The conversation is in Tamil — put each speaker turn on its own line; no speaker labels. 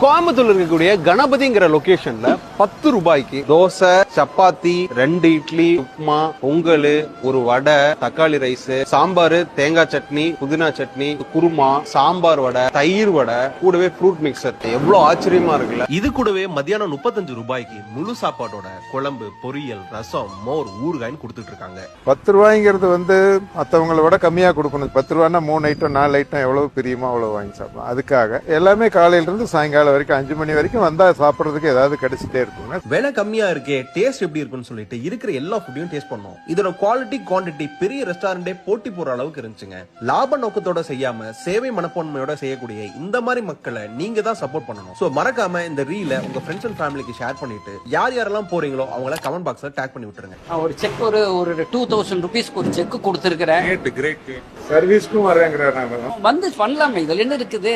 கோயம்புத்தூர்ல இருக்கக்கூடிய கணபதிங்கிற லொகேஷன்ல 10 ரூபாய்க்கு தோசை, சப்பாத்தி, 2 இட்லி, உப்புமா, பொங்கல், ஒரு வடை, தக்காளி ரைஸ், சாம்பார், தேங்காய் சட்னி, புதினா சட்னி, குருமா, சாம்பார் வடை, தயிர் வடை, கூடவே ஃப்ரூட் மிக்சர். எவ்வளவு ஆச்சரியமா இருக்குல்ல.
இது கூடவே மத்தியானம் 35 ரூபாய்க்கு முழு சாப்பாட்டோட குழம்பு, பொரியல், ரசம், மோர், ஊறுகாய்னு கொடுத்துட்டு இருக்காங்க.
10 ரூபாய்ங்கிறது மற்றவங்களை விட கம்மியா கொடுக்கணும். 10 ரூபாய்னா 3 ஐட்டம் 4 ஐட்டம் எவ்வளவு பிரியமா அவ்வளவு வாங்கி சாப்பிடலாம். அதுக்காக எல்லாமே காலையில இருந்து சாயங்காலம் வரைக்கும் 5 மணி வரைக்கும் வந்தா சாப்பிடறதுக்கு ஏதாவது கிடைச்சிட்டே இருக்குங்க.
விலை கம்மியா இருக்கே, டேஸ்ட் எப்படி இருக்குன்னு சொல்லிட்டு இருக்கிற எல்லா ஃபுட்டையும் டேஸ்ட் பண்ணோம். இதோட குவாலிட்டி, குவான்டிட்டி பெரிய ரெஸ்டாரண்டே போட்டி போற அளவுக்கு இருந்துச்சுங்க. லாப நோக்கத்தோட செய்யாம சேவை மனப்பான்மையோட செய்யக்கூடிய இந்த மாதிரி மக்களை நீங்க தான் சப்போர்ட் பண்ணணும். சோ மறக்காம இந்த ரீல உங்க ஃப்ரெண்ட்ஸ் அண்ட் ஃபேமிலிக்கு ஷேர் பண்ணிட்டு யார் யாரெல்லாம் போறீங்களோ அவங்கள கமெண்ட் பாக்ஸ்ல டேக் பண்ணி விட்டுருங்க.
ஒரு செக் ஒரு 2000 ருபீஸ்க்கு ஒரு செக் கொடுத்துருக்கிறேன்.
சர்வீஸ்க்கும் வரேங்கிறார்.
வந்து பண்ணலாமே, இதுல என்ன இருக்குது.